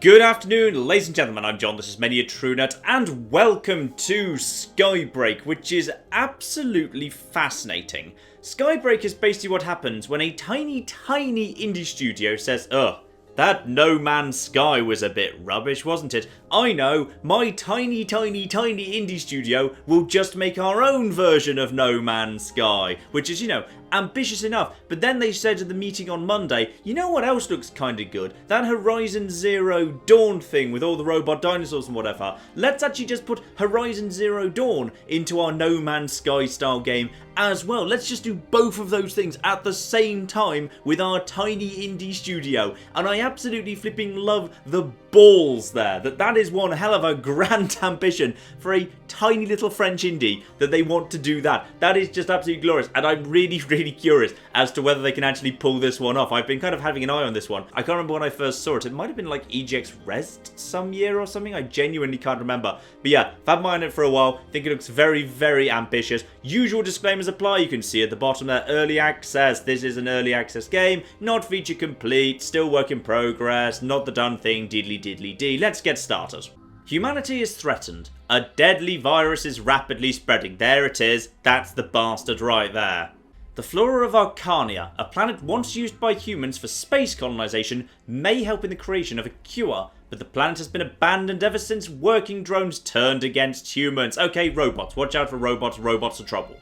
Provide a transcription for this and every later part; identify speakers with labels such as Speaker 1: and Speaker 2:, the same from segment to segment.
Speaker 1: Good afternoon, ladies and gentlemen, I'm John, this is Many a True Nut, and welcome to Skybreak, which is absolutely fascinating. Skybreak is basically what happens when a tiny indie studio says, ugh, that No Man's Sky was a bit rubbish, wasn't it? I know, my tiny indie studio will just make our own version of No Man's Sky, which is, ambitious enough. But then they said at the meeting on Monday, you know what else looks kinda good? That Horizon Zero Dawn thing with all the robot dinosaurs and whatever. Let's actually just put Horizon Zero Dawn into our No Man's Sky style game as well. Let's just do both of those things at the same time with our tiny indie studio. And I absolutely flipping love the balls there. That is one hell of a grand ambition for a tiny little French indie that they want to do that. That is just absolutely glorious. And I'm really curious as to whether they can actually pull this one off. I've been kind of having an eye on this one. I can't remember when I first saw it. It might have been like EGX Rest some year or something. I genuinely can't remember. But yeah, I've had my eye on it for a while. I think it looks very ambitious. Usual disclaimers apply. You can see at the bottom there, early access. This is an early access game. Not feature complete. Still work in progress. Not the done thing. Diddly dee. Let's get started. Humanity is threatened. A deadly virus is rapidly spreading. There it is. That's the bastard right there. The flora of Arcania, a planet once used by humans for space colonization, may help in the creation of a cure, but the planet has been abandoned ever since working drones turned against humans. Okay, robots. Watch out for robots. Robots are trouble.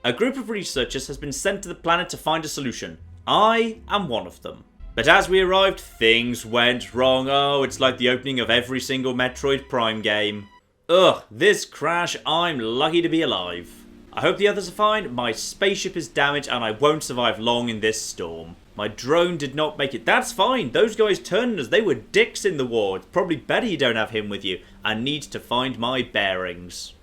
Speaker 1: A group of researchers has been sent to the planet to find a solution. I am one of them. But as we arrived, things went wrong. Oh, it's like the opening of every single Metroid Prime game. Ugh, this crash, I'm lucky to be alive. I hope the others are fine. My spaceship is damaged and I won't survive long in this storm. My drone did not make it. That's fine. Those guys turned us. They were dicks in the war. It's probably better you don't have him with you. I need to find my bearings.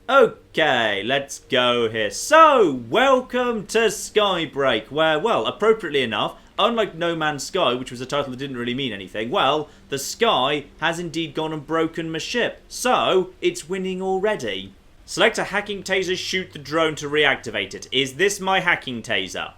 Speaker 1: Okay, let's go here. So, welcome to Skybreak, where, well, appropriately enough, unlike No Man's Sky, which was a title that didn't really mean anything, well, the sky has indeed gone and broken my ship. So, it's winning already. Select a hacking taser, shoot the drone to reactivate it. Is this my hacking taser?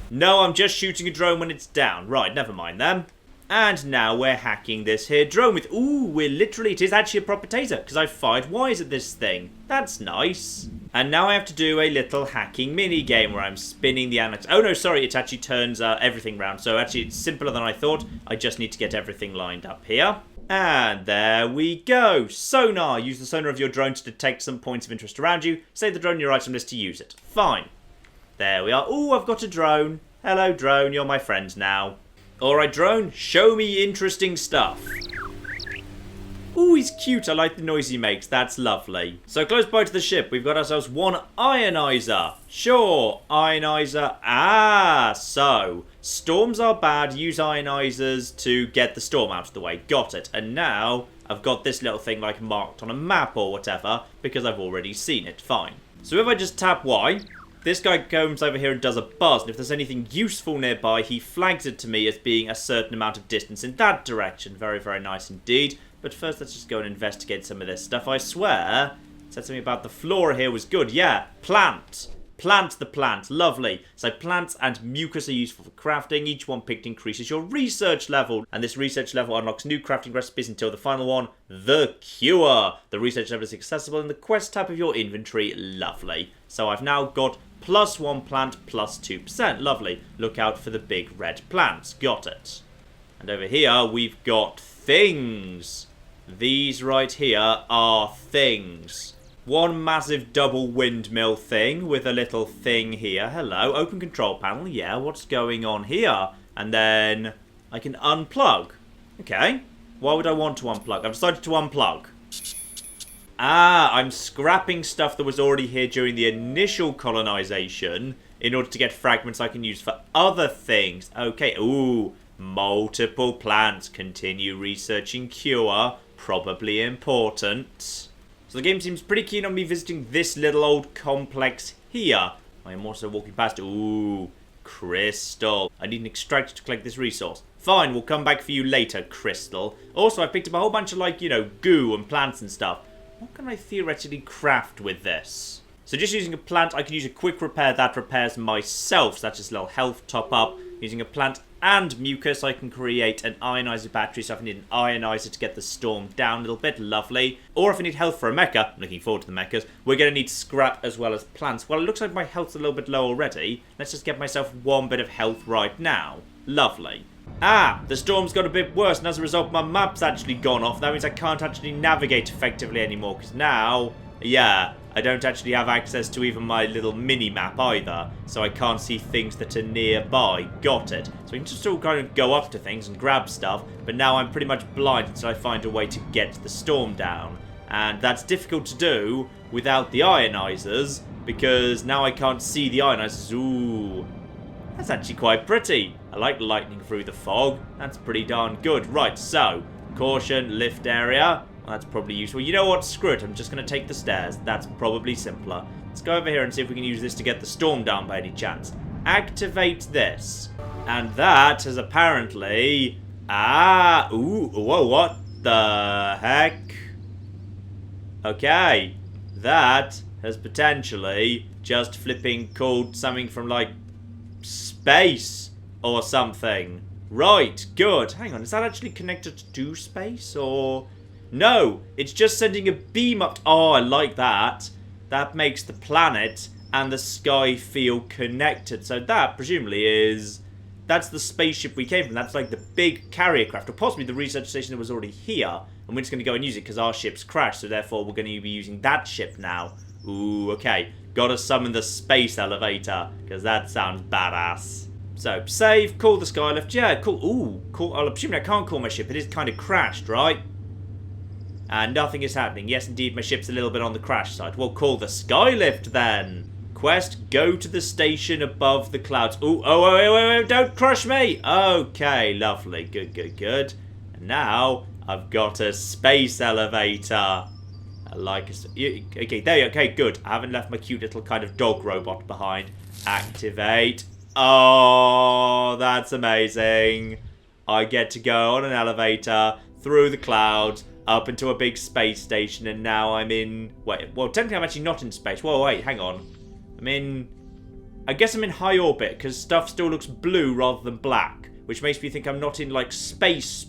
Speaker 1: No, I'm just shooting a drone when it's down. Right, never mind then. And now we're hacking this here drone with... Ooh, it is actually a proper taser, because I've fired wires at this thing. That's nice. And now I have to do a little hacking mini-game where I'm spinning the analog... Oh no, sorry, it actually turns everything round. So actually it's simpler than I thought. I just need to get everything lined up here. And there we go. Sonar. Use the sonar of your drone to detect some points of interest around you. Save the drone in your item list to use it. Fine. There we are. Ooh, I've got a drone. Hello, drone. You're my friend now. Alright, drone. Show me interesting stuff. Ooh, he's cute. I like the noise he makes. That's lovely. So close by to the ship, we've got ourselves one ionizer. Sure, ionizer. Ah, so storms are bad. Use ionizers to get the storm out of the way. Got it. And now I've got this little thing like marked on a map or whatever because I've already seen it. Fine. So if I just tap Y, this guy comes over here and does a buzz. And if there's anything useful nearby, he flags it to me as being a certain amount of distance in that direction. Very nice indeed. But first, let's just go and investigate some of this stuff. I swear, it said something about the flora here was good. Yeah, plant. Plant the plant. Lovely. So plants and mucus are useful for crafting. Each one picked increases your research level. And this research level unlocks new crafting recipes until the final one, the cure. The research level is accessible in the quest tab of your inventory. Lovely. So I've now got +1 plant, +2%. Lovely. Look out for the big red plants. Got it. And over here, we've got things. These right here are things. One massive double windmill thing with a little thing here. Hello, open control panel. Yeah, what's going on here? And then I can unplug. Okay, why would I want to unplug? I've decided to unplug. Ah, I'm scrapping stuff that was already here during the initial colonization in order to get fragments I can use for other things. Okay, ooh, multiple plants. Continue researching cure. Probably important. So the game seems pretty keen on me visiting this little old complex here. I am also walking past... Ooh, crystal. I need an extractor to collect this resource. Fine, we'll come back for you later, crystal. Also, I picked up a whole bunch of, like, goo and plants and stuff. What can I theoretically craft with this? So just using a plant, I can use a quick repair that repairs myself. So that's just a little health top up. Using a plant and mucus, I can create an ionizer battery. So if I need an ionizer to get the storm down a little bit, lovely. Or if I need health for a mecha, I'm looking forward to the mechas, we're going to need scrap as well as plants. Well, it looks like my health's a little bit low already. Let's just get myself 1 bit of health right now. Lovely. Ah, the storm's got a bit worse, and as a result, my map's actually gone off. That means I can't actually navigate effectively anymore, because now, yeah, I don't actually have access to even my little mini-map either, so I can't see things that are nearby. Got it. So we can just still kind of go up to things and grab stuff, but now I'm pretty much blind until I find a way to get the storm down. And that's difficult to do without the ionizers, because now I can't see the ionizers. Ooh. That's actually quite pretty. I like lightning through the fog. That's pretty darn good. Right, so, caution, lift area. Well, that's probably useful. You know what? Screw it. I'm just going to take the stairs. That's probably simpler. Let's go over here and see if we can use this to get the storm down by any chance. Activate this. And that has apparently... Ah! Ooh, whoa, what the heck? Okay. That has potentially just flipping called something from, like, space or something. Right, good. Hang on, is that actually connected to space or... No, it's just sending a beam up. Oh, I like that. That makes the planet and the sky feel connected. So that, presumably, is... That's the spaceship we came from. That's like the big carrier craft, or possibly the research station that was already here. And we're just going to go and use it because our ship's crashed. So therefore, we're going to be using that ship now. Ooh, okay. Gotta summon the space elevator, because that sounds badass. So, save, call the Skylift. Yeah, cool. Ooh, cool. I'll assume I can't call my ship. It is kind of crashed, right? And nothing is happening. Yes, indeed, my ship's a little bit on the crash side. Well, call the Skylift then. Quest, go to the station above the clouds. Ooh, wait, don't crush me. Okay, lovely. Good, good, good. And now, I've got a space elevator. I like it. Okay, there you go. Okay, good. I haven't left my cute little kind of dog robot behind. Activate. Oh, that's amazing. I get to go on an elevator through the clouds up into a big space station, and now I'm in... Wait, well, technically I'm actually not in space. Whoa, wait, hang on. I guess I'm in high orbit, because stuff still looks blue rather than black, which makes me think I'm not in, like, space.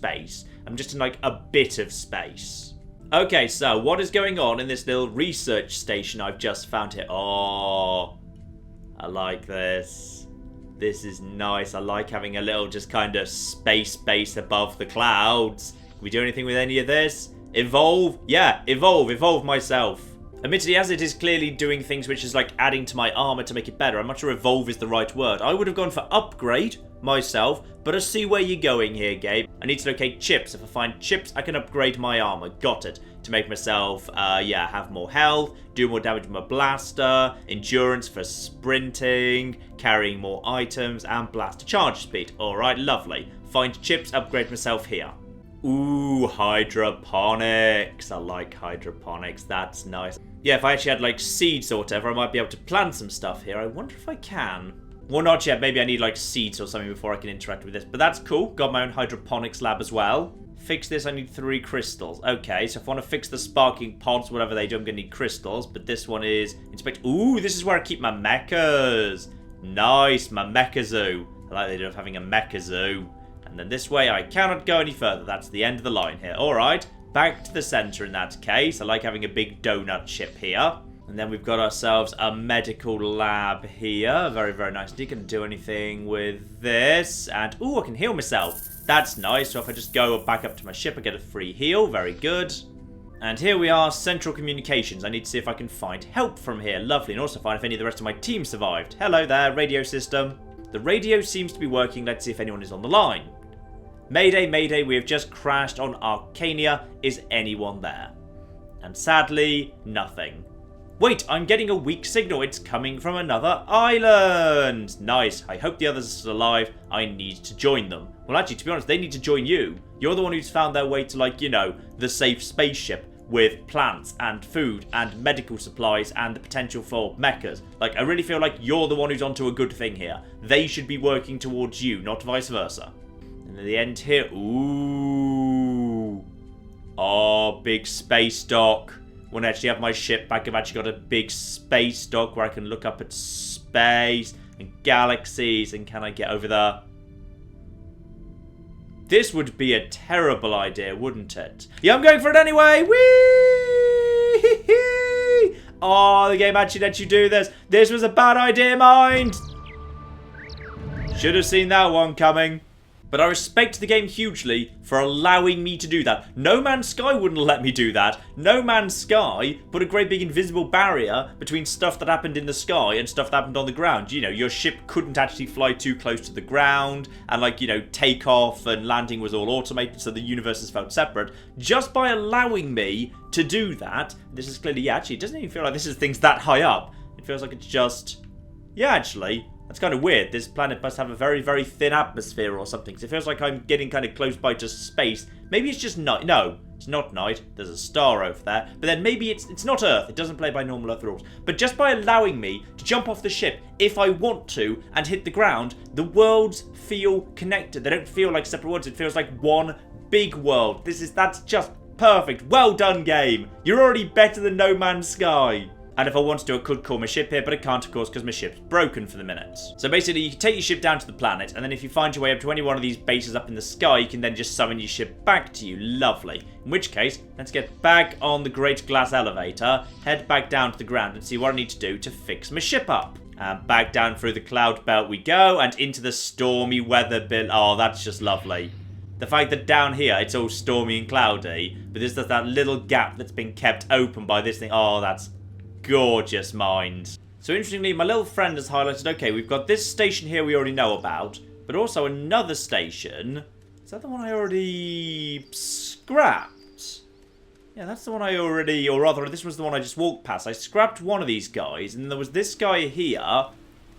Speaker 1: I'm just in, like, a bit of space. Okay, so what is going on in this little research station I've just found here? Oh, I like this. This is nice. I like having a little just kind of space base above the clouds. Can we do anything with any of this? Evolve? Yeah, evolve myself. Admittedly, as it is clearly doing things which is like adding to my armor to make it better, I'm not sure evolve is the right word. I would have gone for upgrade myself, but I see where you're going here, Gabe. I need to locate chips. If I find chips, I can upgrade my armor. Got it. To make myself, have more health, do more damage with my blaster, endurance for sprinting, carrying more items, and blaster charge speed. Alright, lovely. Find chips, upgrade myself here. Ooh, hydroponics. I like hydroponics. That's nice. Yeah, if I actually had, like, seeds or whatever, I might be able to plant some stuff here. I wonder if I can. Well, not yet. Maybe I need, like, seeds or something before I can interact with this. But that's cool. Got my own hydroponics lab as well. Fix this, I need 3 crystals. Okay, so if I want to fix the sparking pods, whatever they do, I'm going to need crystals. But this one is inspect. Ooh, this is where I keep my mechas. Nice, my mecha zoo. I like the idea of having a mecha zoo. And then this way, I cannot go any further. That's the end of the line here. All right, back to the center in that case. I like having a big donut ship here. And then we've got ourselves a medical lab here. Very, very nice. You can do anything with this. And, ooh, I can heal myself. That's nice. So if I just go back up to my ship, I get a free heal. Very good. And here we are, Central Communications. I need to see if I can find help from here. Lovely. And also find if any of the rest of my team survived. Hello there, radio system. The radio seems to be working. Let's see if anyone is on the line. Mayday, Mayday, we have just crashed on Arcania. Is anyone there? And sadly, nothing. Wait, I'm getting a weak signal. It's coming from another island. Nice. I hope the others are still alive. I need to join them. Well, actually, to be honest, they need to join you. You're the one who's found their way to, like, you know, the safe spaceship with plants and food and medical supplies and the potential for mechas. Like, I really feel like you're the one who's onto a good thing here. They should be working towards you, not vice versa. And at the end here, ooh. Oh, big space dock. When I actually have my ship back, I've actually got a big space dock where I can look up at space and galaxies. And can I get over there? This would be a terrible idea, wouldn't it? Yeah, I'm going for it anyway. Whee! Oh, the game actually lets you do this. This was a bad idea, mind. Should have seen that one coming. But I respect the game hugely for allowing me to do that. No Man's Sky wouldn't let me do that. No Man's Sky put a great big invisible barrier between stuff that happened in the sky and stuff that happened on the ground. You know, your ship couldn't actually fly too close to the ground. And like, you know, takeoff and landing was all automated, so the universes felt separate. Just by allowing me to do that, this is clearly, yeah, actually, it doesn't even feel like this is things that high up. It feels like it's just, yeah, actually, that's kind of weird. This planet must have a very, very thin atmosphere or something. It feels like I'm getting kind of close by to space. Maybe it's just night. No, it's not night. There's a star over there. But then maybe it's not Earth. It doesn't play by normal Earth rules. But just by allowing me to jump off the ship if I want to and hit the ground, the worlds feel connected. They don't feel like separate worlds. It feels like one big world. That's just perfect. Well done, game. You're already better than No Man's Sky. And if I wanted to, I could call my ship here, but I can't, of course, because my ship's broken for the minute. So basically, you can take your ship down to the planet, and then if you find your way up to any one of these bases up in the sky, you can then just summon your ship back to you. Lovely. In which case, let's get back on the great glass elevator, head back down to the ground, and see what I need to do to fix my ship up. And back down through the cloud belt we go, and into the stormy weather belt. Oh, that's just lovely. The fact that down here, it's all stormy and cloudy, but there's that little gap that's been kept open by this thing. Oh, that's gorgeous, mind. So interestingly, my little friend has highlighted, okay, we've got this station here we already know about, but also another station. Is that the one I already scrapped? Yeah, that's the one I already, or rather, this was the one I just walked past. I scrapped one of these guys, and there was this guy here.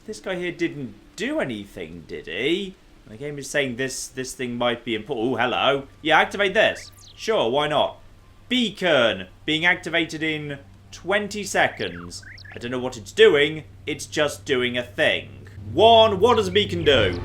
Speaker 1: This guy here didn't do anything, did he? The game is saying this thing might be important. Oh, hello. Yeah, activate this. Sure, why not? Beacon being activated in 20 seconds. I don't know what it's doing. It's just doing a thing. What does a beacon do?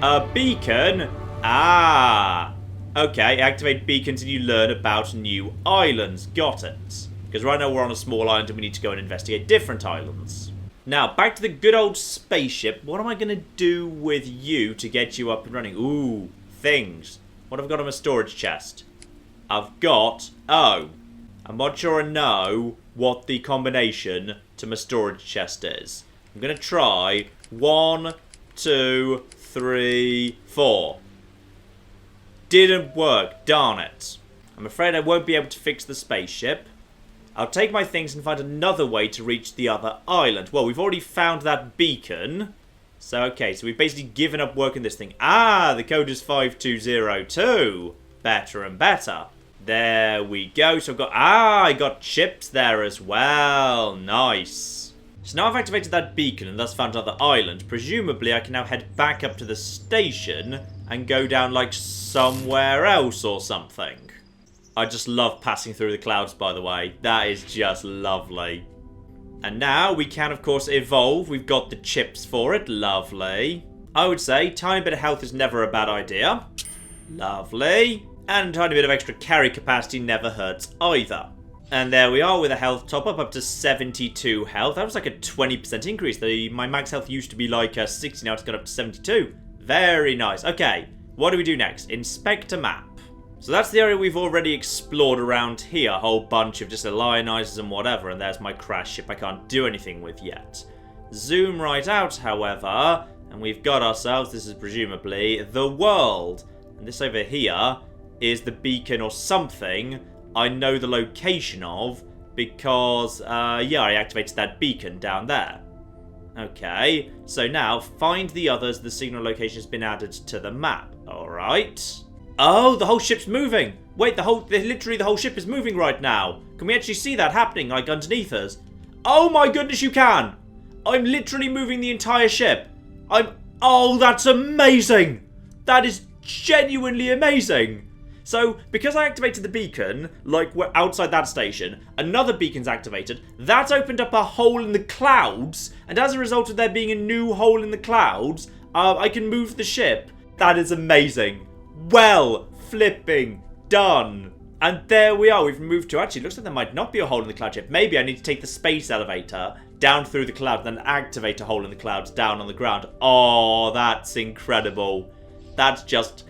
Speaker 1: A beacon? Ah. Okay, activate beacons and you learn about new islands. Got it. Because right now we're on a small island and we need to go and investigate different islands. Now, back to the good old spaceship. What am I going to do with you to get you up and running? Ooh, things. What have I got on my storage chest? I've got... Oh. I'm not sure I know what the combination to my storage chest is. I'm going to try 1, 2, 3, 4. Didn't work. Darn it. I'm afraid I won't be able to fix the spaceship. I'll take my things and find another way to reach the other island. Well, we've already found that beacon. So, okay, so we've basically given up working this thing. Ah, the code is 5202. Better and better. There we go. So I've got... Ah, I got chips there as well. Nice. So now I've activated that beacon and thus found another island. Presumably I can now head back up to the station and go down like somewhere else or something. I just love passing through the clouds, by the way. That is just lovely. And now we can, of course, evolve. We've got the chips for it. Lovely. I would say tiny bit of health is never a bad idea. Lovely. And a tiny bit of extra carry capacity never hurts either. And there we are with a health top up to 72 health. That was like a 20% increase. My max health used to be like 60, now it's got up to 72. Very nice. Okay, what do we do next? Inspect a map. So that's the area we've already explored around here. A whole bunch of just lionizers and whatever. And there's my crash ship I can't do anything with yet. Zoom right out, however. And we've got ourselves, this is presumably, the world. And this over here is the beacon or something I know the location of because, yeah, I activated that beacon down there. Okay, so now find the others. The signal location has been added to the map. Alright. Oh, the whole ship's moving. Wait, literally the whole ship is moving right now. Can we actually see that happening, like, underneath us? Oh my goodness, you can. I'm literally moving the entire ship. Oh, that's amazing. That is genuinely amazing. So, because I activated the beacon, like we're outside that station, another beacon's activated. That's opened up a hole in the clouds, and as a result of there being a new hole in the clouds, I can move the ship. That is amazing. Well, flipping done. And there we are. We've moved to... Actually, it looks like there might not be a hole in the cloud ship. Maybe I need to take the space elevator down through the cloud, then activate a hole in the clouds down on the ground. Oh, that's incredible. That's just...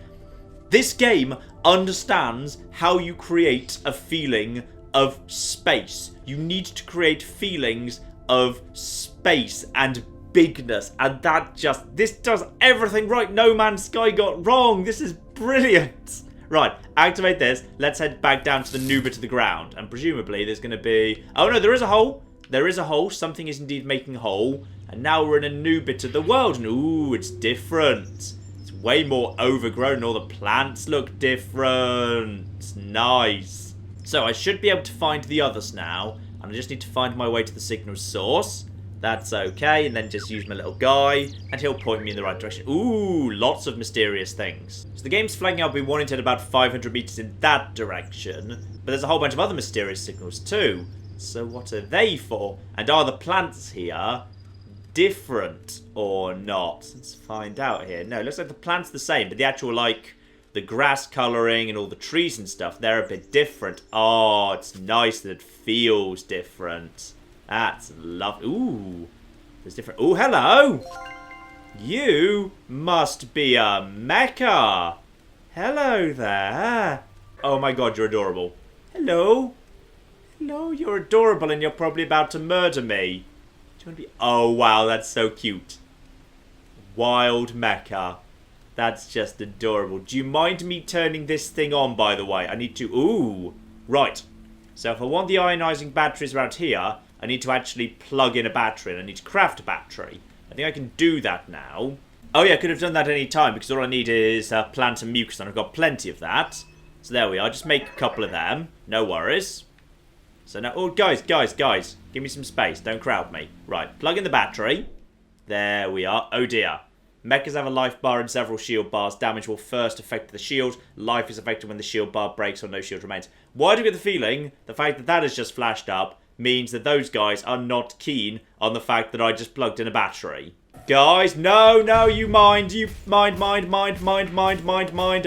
Speaker 1: This game understands how you create a feeling of space. You need to create feelings of space and bigness, and this does everything right No Man's Sky got wrong. This is brilliant. Right, activate this. Let's head back down to the new bit of the ground, and presumably there's going to be... Oh no, there is a hole. There is a hole. Something is indeed making a hole, and now we're in a new bit of the world, and ooh, it's different. It's way more overgrown, and all the plants look different. Nice. So I should be able to find the others now, and I just need to find my way to the signal source. That's okay, and then just use my little guy, and he'll point me in the right direction. Ooh, lots of mysterious things. So the game's flagging I'll be wanting to head about 500 meters in that direction, but there's a whole bunch of other mysterious signals too. So what are they for? And are the plants here different or not? Let's find out here. No, it looks like the plants are the same, but the actual, like, the grass colouring and all the trees and stuff, they're a bit different. Oh, it's nice that it feels different. That's lovely. Ooh, there's different... Ooh, hello! You must be a mecha. Hello there. Oh my god, you're adorable. Hello. Hello, you're adorable and you're probably about to murder me. Do you want to be... Oh, wow, that's so cute. Wild mecha. That's just adorable. Do you mind me turning this thing on, by the way? I need to... Ooh. Right. So if I want the ionizing batteries around here, I need to actually plug in a battery, and I need to craft a battery. I think I can do that now. Oh yeah, I could have done that any time, because all I need is plant and mucus, and I've got plenty of that. So there we are. Just make a couple of them. No worries. So now... Oh, guys. Give me some space. Don't crowd me. Right, plug in the battery. There we are. Oh dear. Mechas have a life bar and several shield bars. Damage will first affect the shield. Life is affected when the shield bar breaks or no shield remains. Why do we get the feeling the fact that that has just flashed up means that those guys are not keen on the fact that I just plugged in a battery? Guys, no, you mind. Oh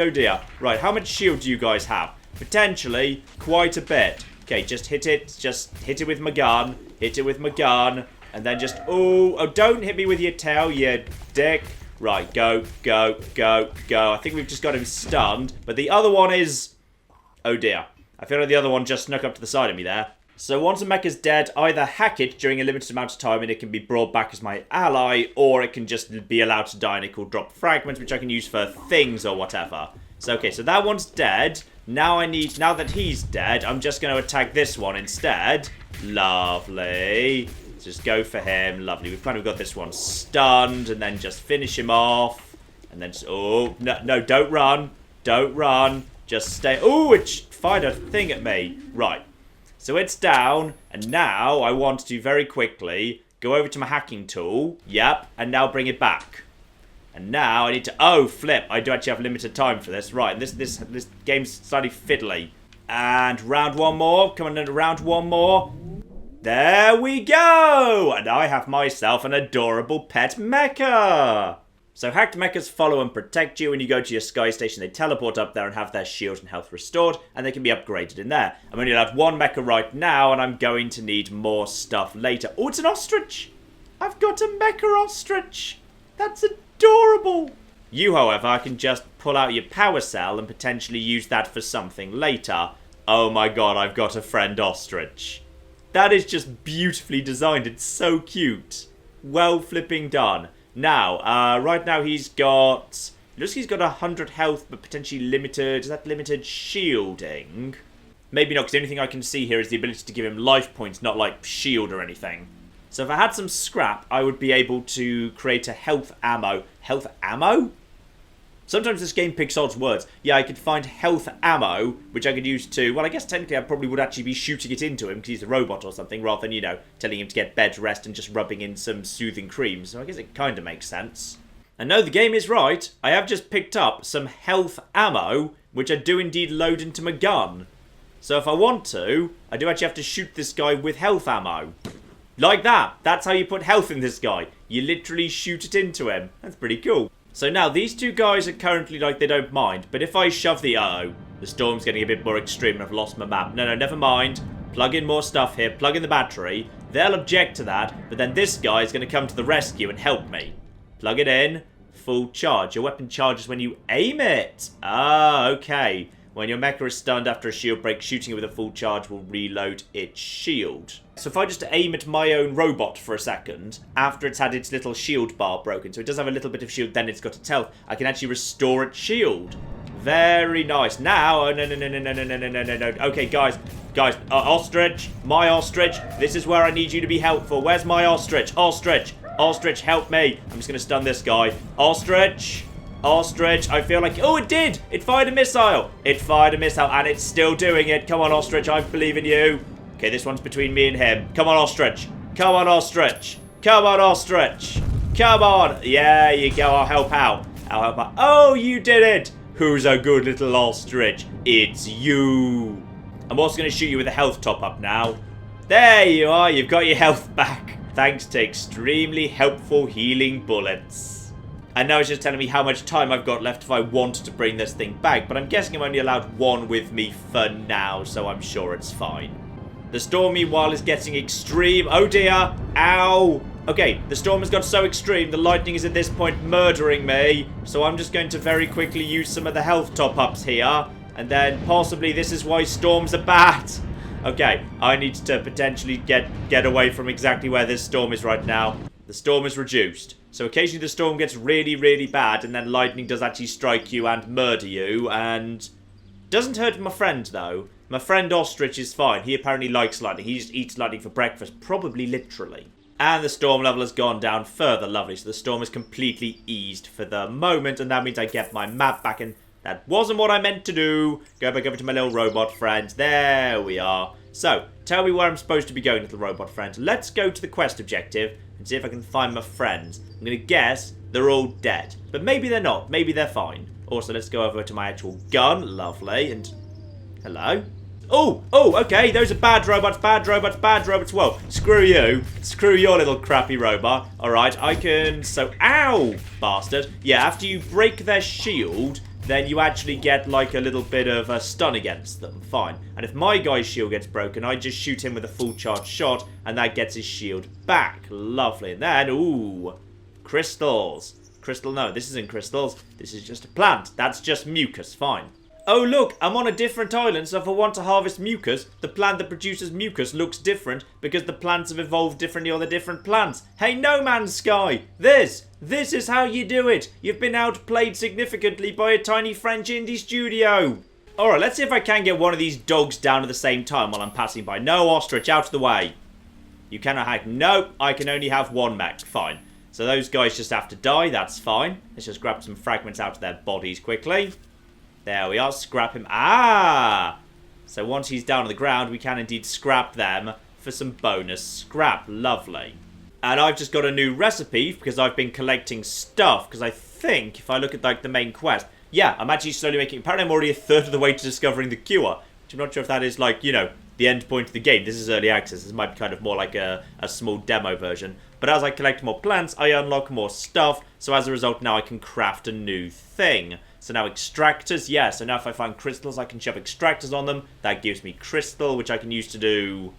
Speaker 1: dear. Right, how much shield do you guys have? Potentially quite a bit. Okay, just hit it. Just hit it with my gun. Hit it with my gun. And then just... Oh, don't hit me with your tail, you dick. Right, go. I think we've just got him stunned. But the other one is... Oh dear. I feel like the other one just snuck up to the side of me there. So once a mech is dead, either hack it during a limited amount of time and it can be brought back as my ally, or it can just be allowed to die and it will drop fragments, which I can use for things or whatever. So okay, so that one's dead. Now that he's dead, I'm just going to attack this one instead. Lovely. Just go for him. Lovely. We've kind of got this one stunned, and then just finish him off. And then just... Oh, no, don't run. Don't run. Just stay... Oh, it fired a thing at me. Right. So it's down, and now I want to very quickly go over to my hacking tool. Yep, and now bring it back. And now I need to... Oh, flip. I do actually have limited time for this. Right, this game's slightly fiddly. And round one more. Come on, round one more. There we go! And I have myself an adorable pet mecha! So hacked mechas follow and protect you. When you go to your sky station, they teleport up there and have their shield and health restored, and they can be upgraded in there. I'm only allowed one mecha right now, and I'm going to need more stuff later. Oh, it's an ostrich! I've got a mecha ostrich! That's adorable! You, however, can just pull out your power cell and potentially use that for something later. Oh my god, I've got a friend ostrich. That is just beautifully designed. It's so cute. Well flipping done. Now, right now he's got... It looks like he's got 100 health, but potentially limited... Is that limited shielding? Maybe not, because the only thing I can see here is the ability to give him life points, not like shield or anything. So if I had some scrap, I would be able to create a health ammo. Health ammo? Sometimes this game picks odds words. Yeah, I could find health ammo, which I could use to... Well, I guess technically I probably would actually be shooting it into him because he's a robot or something, rather than, you know, telling him to get bed rest and just rubbing in some soothing cream. So I guess it kind of makes sense. And no, the game is right. I have just picked up some health ammo, which I do indeed load into my gun. So if I want to, I do actually have to shoot this guy with health ammo. Like that. That's how you put health in this guy. You literally shoot it into him. That's pretty cool. So now, these two guys are currently like they don't mind. But if I shove the... Uh-oh. The storm's getting a bit more extreme and I've lost my map. No, never mind. Plug in more stuff here. Plug in the battery. They'll object to that. But then this guy is going to come to the rescue and help me. Plug it in. full charge. Your weapon charges when you aim it. Ah, okay. When your mecha is stunned after a shield break, shooting it with a full charge will reload its shield. So if I just aim at my own robot for a second, after it's had its little shield bar broken, so it does have a little bit of shield, then it's got its health, I can actually restore its shield. Very nice. Now, oh, no. Okay, guys, ostrich, my ostrich, this is where I need you to be helpful. Where's my ostrich? Ostrich, help me. I'm just going to stun this guy. Ostrich, I feel like... Oh, it did! It fired a missile, and it's still doing it. Come on, ostrich, I believe in you. Okay, this one's between me and him. Come on, ostrich. Come on. Yeah, you go. I'll help out. Oh, you did it. Who's a good little ostrich? It's you. I'm also going to shoot you with a health top-up now. There you are. You've got your health back. Thanks to extremely helpful healing bullets. And now it's just telling me how much time I've got left if I want to bring this thing back. But I'm guessing I'm only allowed one with me for now, so I'm sure it's fine. The storm, meanwhile, is getting extreme. Oh, dear. Ow. Okay, the storm has got so extreme, the lightning is at this point murdering me. So I'm just going to very quickly use some of the health top-ups here. And then possibly this is why storms are bad. Okay, I need to potentially get away from exactly where this storm is right now. The storm is reduced. So occasionally the storm gets really, really bad, and then lightning does actually strike you and murder you, and doesn't hurt my friend, though. My friend Ostrich is fine. He apparently likes lightning. He just eats lightning for breakfast, probably literally. And the storm level has gone down further, lovely. So the storm is completely eased for the moment, and that means I get my map back, and that wasn't what I meant to do. Go back over to my little robot friend. There we are. So, tell me where I'm supposed to be going, little robot friend. Let's go to the quest objective and see if I can find my friends. I'm going to guess they're all dead. But maybe they're not. Maybe they're fine. Also, let's go over to my actual gun. Lovely. And hello? Oh, okay. Those are bad robots. Well, screw you. Screw your little crappy robot. All right, I can... So, ow, bastard. Yeah, after you break their shield, then you actually get like a little bit of a stun against them. Fine. And if my guy's shield gets broken, I just shoot him with a full charge shot, and that gets his shield back. Lovely. And then, ooh, crystals. No, this isn't crystals. This is just a plant. That's just mucus. Fine. Oh, look, I'm on a different island, so if I want to harvest mucus, the plant that produces mucus looks different because the plants have evolved differently on the different plants. Hey, No Man's Sky, this is how you do it. You've been outplayed significantly by a tiny French indie studio. Alright, let's see if I can get one of these dogs down at the same time while I'm passing by. No, ostrich, out of the way. You cannot hack. No, I can only have one mech. Fine. So those guys just have to die, that's fine. Let's just grab some fragments out of their bodies quickly. There we are, scrap him. Ah! So once he's down on the ground, we can indeed scrap them for some bonus scrap. Lovely. And I've just got a new recipe because I've been collecting stuff. Because I think, if I look at like the main quest, yeah, I'm actually slowly making... Apparently I'm already a third of the way to discovering the cure. Which I'm not sure if that is like, you know, the end point of the game. This is early access. This might be kind of more like a small demo version. But as I collect more plants, I unlock more stuff. So as a result, now I can craft a new thing. So now extractors, yeah. So now if I find crystals, I can shove extractors on them. That gives me crystal, which I can use to do...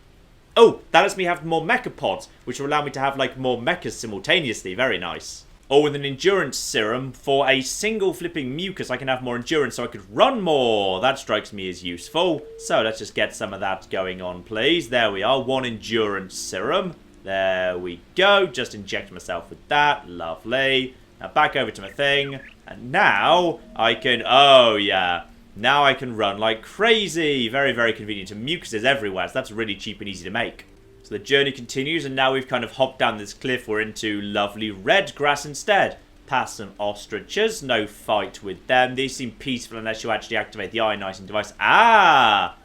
Speaker 1: Oh, that lets me have more mecha pods, which will allow me to have like more mechas simultaneously. Very nice. Or with an endurance serum for a single flipping mucus, I can have more endurance so I could run more. That strikes me as useful. So let's just get some of that going on, please. There we are. One endurance serum. There we go. Just inject myself with that. Lovely. Now back over to my thing. And now I can... Oh, yeah. Now I can run like crazy. Very, very convenient. And mucus is everywhere, so that's really cheap and easy to make. So the journey continues, and now we've kind of hopped down this cliff. We're into lovely red grass instead. Past some ostriches. No fight with them. They seem peaceful unless you actually activate the ionizing device. Ah!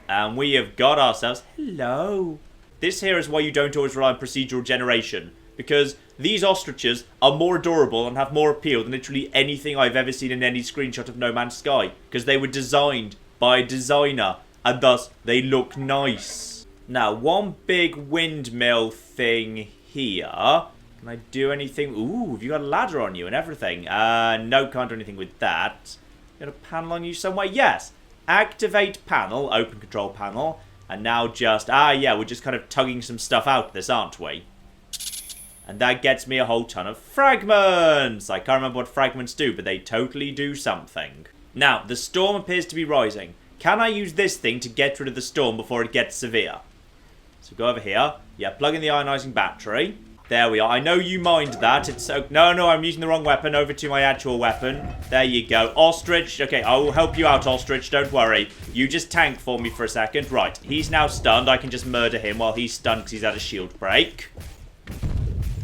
Speaker 1: And we have got ourselves... Hello. This here is why you don't always rely on procedural generation. Because these ostriches are more adorable and have more appeal than literally anything I've ever seen in any screenshot of No Man's Sky. Because they were designed by a designer, and thus they look nice. Now, one big windmill thing here. Can I do anything? Ooh, have you got a ladder on you and everything? No, can't do anything with that. Got a panel on you somewhere? Yes. Activate panel, open control panel. And now just, yeah, we're just kind of tugging some stuff out of this, aren't we? And that gets me a whole ton of fragments. I can't remember what fragments do, but they totally do something. Now, the storm appears to be rising. Can I use this thing to get rid of the storm before it gets severe? So go over here. Yeah, plug in the ionizing battery. There we are. I know you mind that. It's no, I'm using the wrong weapon. Over to my actual weapon. There you go. Ostrich. Okay, I will help you out, Ostrich. Don't worry. You just tank for me for a second. Right, he's now stunned. I can just murder him while he's stunned because he's had a shield break.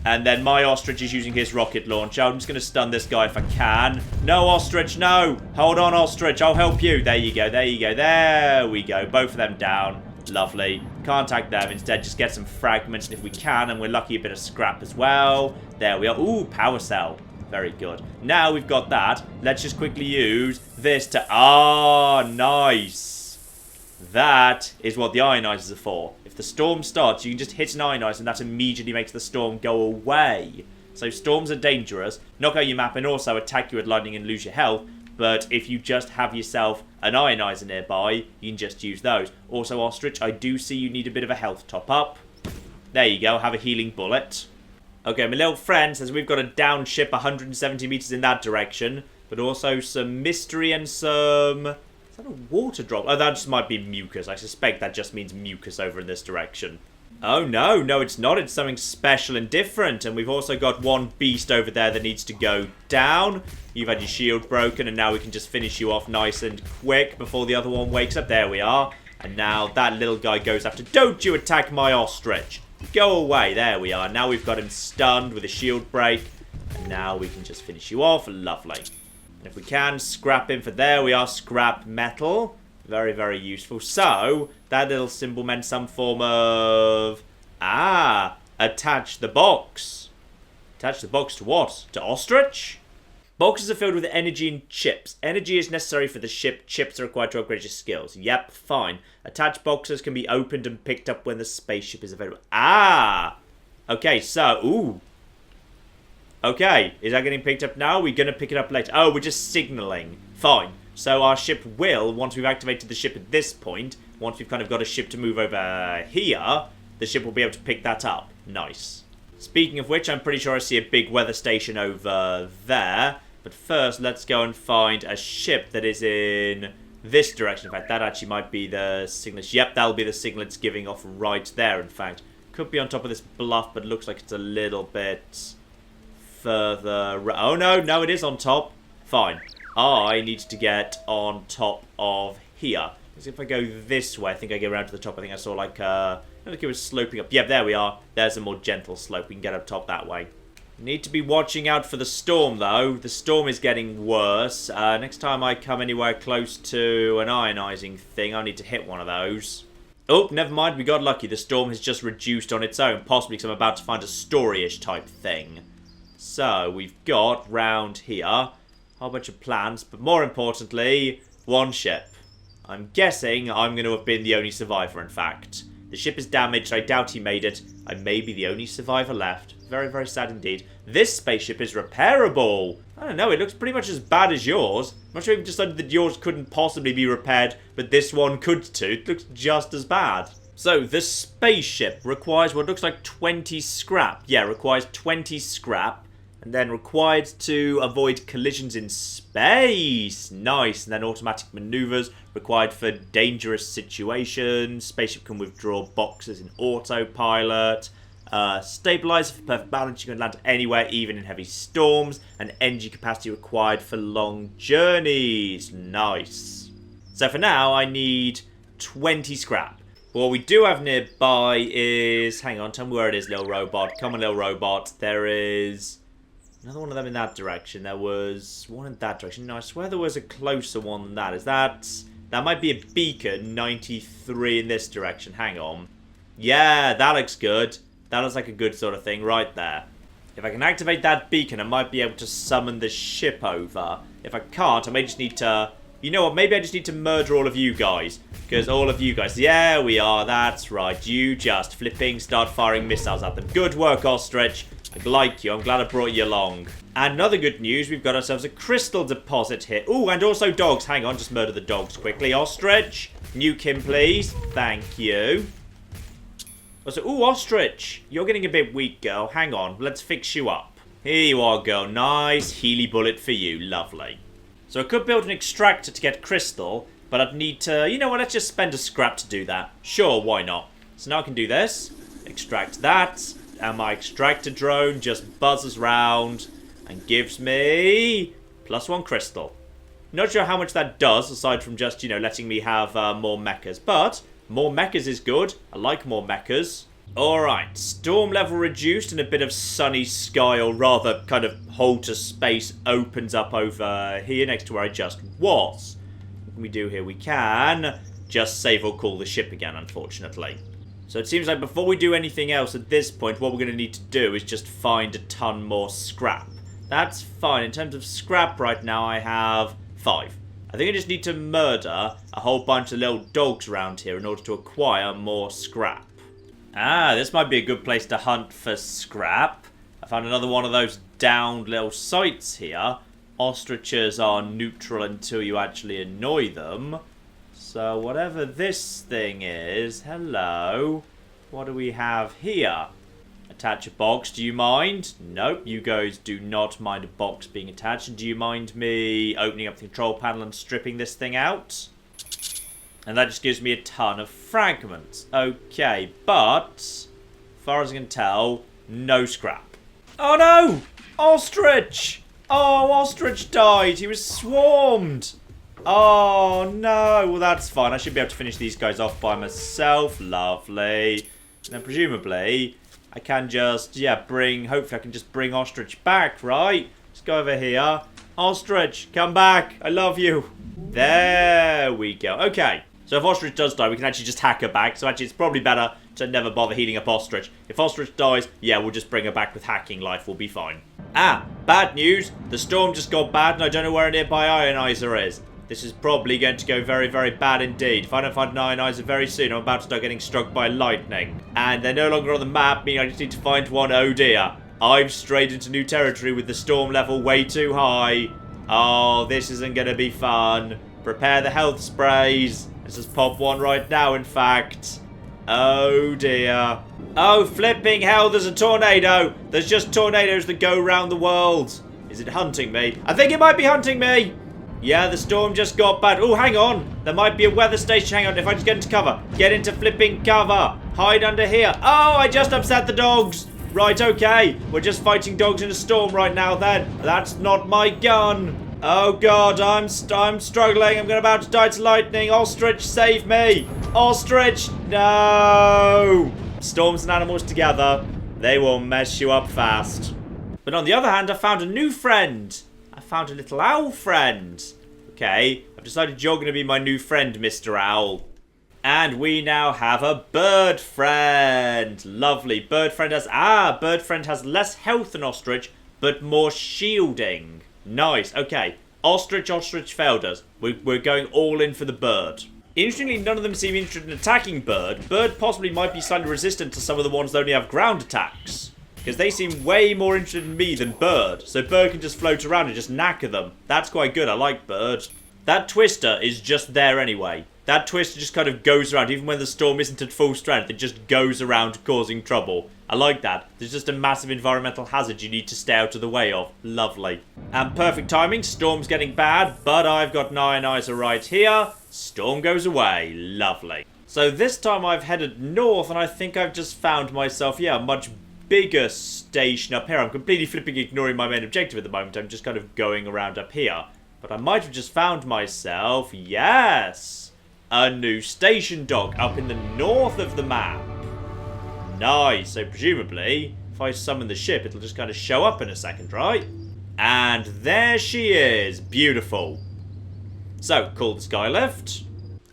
Speaker 1: And then my Ostrich is using his rocket launcher. I'm just going to stun this guy if I can. No, Ostrich, no. Hold on, Ostrich. I'll help you. There you go. There you go. There we go. Both of them down. Lovely. Can't attack them. Instead, just get some fragments. And if we can, and we're lucky, a bit of scrap as well. There we are. Ooh, power cell. Very good. Now we've got that. Let's just quickly use this to... Ah, nice. That is what the ionizers are for. If the storm starts, you can just hit an ionizer and that immediately makes the storm go away. So storms are dangerous, knock out your map and also attack you with lightning and lose your health. But if you just have yourself an ionizer nearby, you can just use those. Also, Ostrich, I do see you need a bit of a health top up. There you go, have a healing bullet. Okay, my little friend says we've got a down ship 170 meters in that direction. But also some mystery and some... Is that a water drop? Oh, that just might be mucus. I suspect that just means mucus over in this direction. Oh, no. No, it's not. It's something special and different. And we've also got one beast over there that needs to go down. You've had your shield broken, and now we can just finish you off nice and quick before the other one wakes up. There we are. And now that little guy goes after... Don't you attack my Ostrich. Go away. There we are. Now we've got him stunned with a shield break. And now we can just finish you off. Lovely. If we can, scrap him for there we are, scrap metal. Very, very useful. So, that little symbol meant some form of... Ah, attach the box. Attach the box to what? To Ostrich? Boxes are filled with energy and chips. Energy is necessary for the ship. Chips are required to upgrade your skills. Yep, fine. Attached boxes can be opened and picked up when the spaceship is available. Ah! Okay, so, ooh. Okay, is that getting picked up now? We're going to pick it up later. Oh, we're just signaling. Fine. So our ship will, once we've activated the ship at this point, once we've kind of got a ship to move over here, the ship will be able to pick that up. Nice. Speaking of which, I'm pretty sure I see a big weather station over there. But first, let's go and find a ship that is in this direction. In fact, that actually might be the signal. Yep, that'll be the signal it's giving off right there, in fact. Could be on top of this bluff, but it looks like it's a little bit... further... Oh, no, it is on top. Fine. I need to get on top of here. Because if I go this way, I think I get around to the top. I think I saw like I think it was sloping up. Yeah, there we are. There's a more gentle slope. We can get up top that way. Need to be watching out for the storm, though. The storm is getting worse. Next time I come anywhere close to an ionizing thing, I need to hit one of those. Oh, never mind. We got lucky. The storm has just reduced on its own. Possibly because I'm about to find a story-ish type thing. So, we've got, round here, a whole bunch of plants, but more importantly, one ship. I'm guessing I'm going to have been the only survivor, in fact. The ship is damaged, I doubt he made it. I may be the only survivor left. Very, very sad indeed. This spaceship is repairable. I don't know, it looks pretty much as bad as yours. I'm not sure if you decided that yours couldn't possibly be repaired, but this one could too. It looks just as bad. So, the spaceship requires what looks like 20 scrap. Yeah, requires 20 scrap. And then required to avoid collisions in space. Nice. And then automatic maneuvers required for dangerous situations. Spaceship can withdraw boxes in autopilot. Stabilizer for perfect balance. You can land anywhere, even in heavy storms. And energy capacity required for long journeys. Nice. So for now, I need 20 scrap. But what we do have nearby is... Hang on, tell me where it is, little robot. Come on, little robot. There is... Another one of them in that direction. There was one in that direction. No, I swear there was a closer one than that. Is that... That might be a beacon. 93 in this direction. Hang on. Yeah, that looks good. That looks like a good sort of thing right there. If I can activate that beacon, I might be able to summon the ship over. If I can't, I may just need to... You know what? Maybe I just need to murder all of you guys. Because all of you guys... Yeah, we are. That's right. You just flipping start firing missiles at them. Good work, Ostrich. I like you. I'm glad I brought you along. And another good news, we've got ourselves a crystal deposit here. Ooh, and also dogs. Hang on, just murder the dogs quickly. Ostrich, nuke him, please. Thank you. Also, ooh, ostrich. You're getting a bit weak, girl. Hang on. Let's fix you up. Here you are, girl. Nice Healy bullet for you. Lovely. So I could build an extractor to get crystal, but I'd need to... You know what? Let's just spend a scrap to do that. Sure, why not? So now I can do this. Extract that. And my extractor drone just buzzes round and gives me +1 crystal. Not sure how much that does, aside from just, you know, letting me have more mechas. But more mechas is good. I like more mechas. Alright, storm level reduced and a bit of sunny sky, or rather kind of hole to space, opens up over here next to where I just was. What can we do here? We can just save or call the ship again, unfortunately. So it seems like before we do anything else at this point, what we're going to need to do is just find a ton more scrap. That's fine. In terms of scrap right now, I have 5. I think I just need to murder a whole bunch of little dogs around here in order to acquire more scrap. Ah, this might be a good place to hunt for scrap. I found another one of those downed little sites here. Ostriches are neutral until you actually annoy them. So whatever this thing is, hello. What do we have here? Attach a box, do you mind? Nope, you guys do not mind a box being attached. Do you mind me opening up the control panel and stripping this thing out? And that just gives me a ton of fragments. Okay, but as far as I can tell, no scrap. Oh no! Ostrich! Oh, ostrich died. He was swarmed. Oh no. Well, that's fine. I should be able to finish these guys off by myself. Lovely. And then presumably, I can just, hopefully I can just bring ostrich back, right? Let's go over here. Ostrich, come back. I love you. There we go. Okay. So if ostrich does die, we can actually just hack her back. So actually, it's probably better to never bother healing up ostrich. If ostrich dies, yeah, we'll just bring her back with hacking. Life will be fine. Ah, bad news. The storm just got bad, and I don't know where a nearby ionizer is. This is probably going to go very, very bad indeed. If I don't find an ionizer very soon, I'm about to start getting struck by lightning. And they're no longer on the map, meaning I just need to find one. Oh dear. I've strayed into new territory with the storm level way too high. Oh, this isn't going to be fun. Prepare the health sprays. Let's just pop one right now, in fact. Oh, dear. Oh, flipping hell, there's a tornado. There's just tornadoes that go around the world. Is it hunting me? I think it might be hunting me. Yeah, the storm just got bad. Oh, hang on. There might be a weather station. Hang on, if I just get into cover. Get into flipping cover. Hide under here. Oh, I just upset the dogs. Right, okay. We're just fighting dogs in a storm right now, then. That's not my gun. Oh god, I'm struggling. I'm about to die to lightning. Ostrich, save me. Ostrich, no. Storms and animals together, they will mess you up fast. But on the other hand, I found a new friend. I found a little owl friend. Okay, I've decided you're going to be my new friend, Mr. Owl. And we now have a bird friend. Lovely. Bird friend has less health than ostrich, but more shielding. Nice. Okay. Ostrich failed us. We're going all in for the bird. Interestingly, none of them seem interested in attacking bird. Bird possibly might be slightly resistant to some of the ones that only have ground attacks. Because they seem way more interested in me than bird. So bird can just float around and just knacker them. That's quite good. I like bird. That twister is just there anyway. That twister just kind of goes around. Even when the storm isn't at full strength, it just goes around causing trouble. I like that. There's just a massive environmental hazard you need to stay out of the way of. Lovely. And perfect timing. Storm's getting bad, but I've got an ionizer right here. Storm goes away. Lovely. So this time I've headed north, and I think I've just found myself, a much bigger station up here. I'm completely flipping ignoring my main objective at the moment. I'm just kind of going around up here. But I might have just found myself, yes, a new station dock up in the north of the map. Nice. So presumably, if I summon the ship, it'll just kind of show up in a second, right? And there she is. Beautiful. So, call the skylift.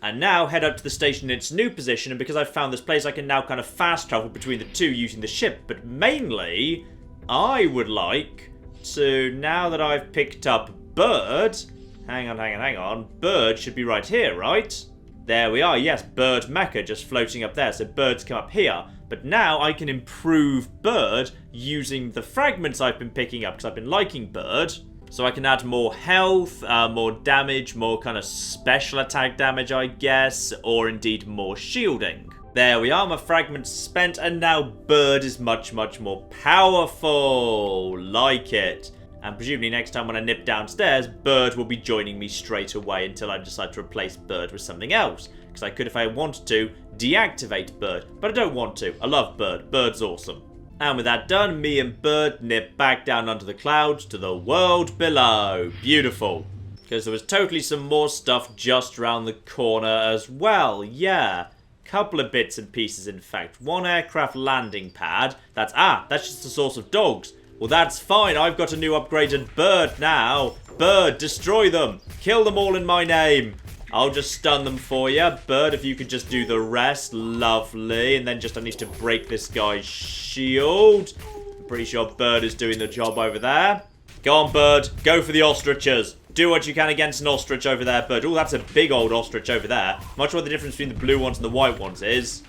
Speaker 1: And now head up to the station in its new position. And because I've found this place, I can now kind of fast travel between the two using the ship. But mainly, I would like to, now that I've picked up Bird. Hang on. Bird should be right here, right? There we are. Yes, Bird Mecha just floating up there. So Bird's come up here. But now I can improve Bird using the fragments I've been picking up because I've been liking Bird. So I can add more health, more damage, more kind of special attack damage, I guess, or indeed more shielding. There we are, my fragments spent, and now bird is much, much more powerful. Like it. And presumably next time when I nip downstairs, bird will be joining me straight away until I decide to replace bird with something else. Because I could, if I wanted to, deactivate bird. But I don't want to. I love bird. Bird's awesome. And with that done, me and bird nip back down under the clouds to the world below. Beautiful. Because there was totally some more stuff just around the corner as well. Yeah. Couple of bits and pieces, in fact. One aircraft landing pad. That's just the source of dogs. Well, that's fine. I've got a new upgraded bird now. Bird, destroy them. Kill them all in my name. I'll just stun them for you. Bird, if you could just do the rest. Lovely. And then I need to break this guy's shield. I'm pretty sure bird is doing the job over there. Go on, bird. Go for the ostriches. Do what you can against an ostrich over there, bird. Oh, that's a big old ostrich over there. Much what the difference between the blue ones and the white ones is.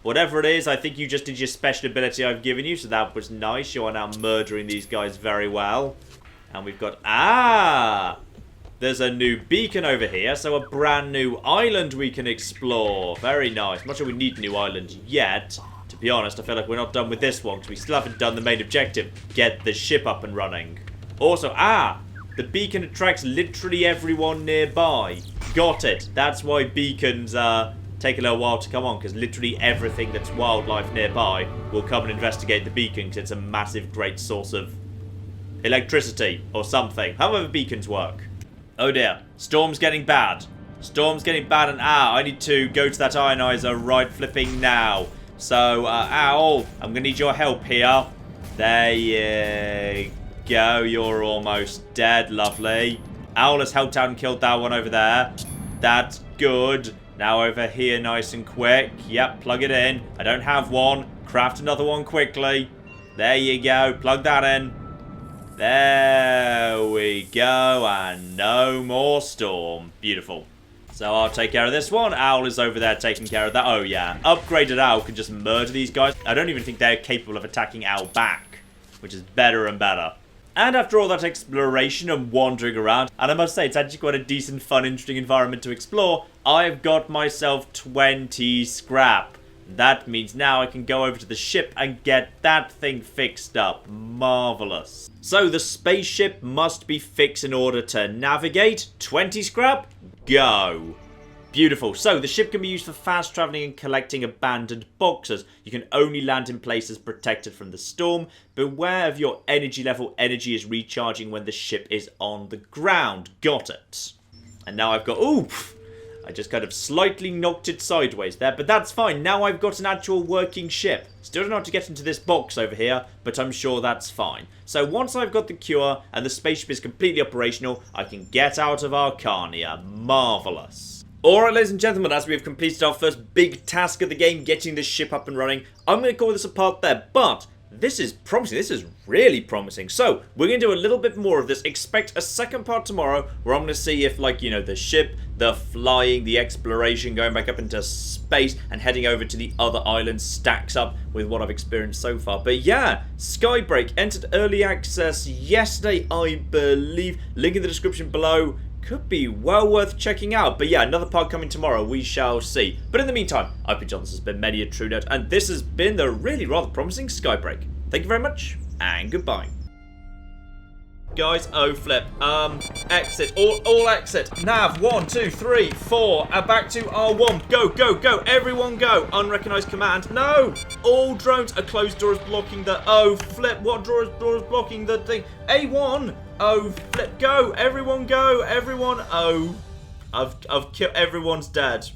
Speaker 1: Whatever it is, I think you just did your special ability I've given you, so that was nice. You are now murdering these guys very well. And we've got... there's a new beacon over here, so a brand new island we can explore. Very nice. I'm not sure we need a new island yet. To be honest, I feel like we're not done with this one, because we still haven't done the main objective. Get the ship up and running. Also, the beacon attracts literally everyone nearby. Got it. That's why beacons take a little while to come on, because literally everything that's wildlife nearby will come and investigate the beacon, because it's a massive, great source of electricity or something. However beacons work. Oh dear. Storm's getting bad. Storm's getting bad, and I need to go to that ionizer right flipping now. So, Owl, I'm going to need your help here. There you go. You're almost dead. Lovely. Owl has helped out and killed that one over there. That's good. Now over here, nice and quick. Yep, plug it in. I don't have one. Craft another one quickly. There you go. Plug that in. There we go. And no more storm. Beautiful. So I'll take care of this one. Owl is over there taking care of that. Oh, yeah. Upgraded Owl can just murder these guys. I don't even think they're capable of attacking Owl back, which is better and better. And after all that exploration and wandering around, and I must say it's actually quite a decent, fun, interesting environment to explore, I've got myself 20 scrap. That means now I can go over to the ship and get that thing fixed up. Marvellous. So the spaceship must be fixed in order to navigate. 20 scrap? Go. Beautiful. So the ship can be used for fast traveling and collecting abandoned boxes. You can only land in places protected from the storm. Beware of your energy level. Energy is recharging when the ship is on the ground. Got it. And now I've got... Oof! I just kind of slightly knocked it sideways there, but that's fine. Now I've got an actual working ship. Still don't know how to get into this box over here, but I'm sure that's fine. So once I've got the cure and the spaceship is completely operational, I can get out of Arcania. Marvellous. Alright, ladies and gentlemen, as we have completed our first big task of the game, getting this ship up and running, I'm going to call this a part there, but this is promising. This is really promising. So, we're going to do a little bit more of this. Expect a second part tomorrow, where I'm going to see if, like, you know, the ship, the flying, the exploration, going back up into space, and heading over to the other islands stacks up with what I've experienced so far. But yeah, Skybreak entered early access yesterday, I believe. Link in the description below. Could be well worth checking out. But yeah, another part coming tomorrow. We shall see. But in the meantime, I've been John. This has been Many a True Nerd. And this has been the really rather promising Skybreak. Thank you very much. And goodbye. Guys, oh flip. Exit. All exit. Nav. 1, 2, 3, 4. Back to R1. Go, go, go. Everyone go. Unrecognized command. No. All drones. A closed door is blocking the... Oh flip. What door is blocking the thing? A1. Oh flip. Go. Everyone go. Everyone. Oh. I've killed... Everyone's dead.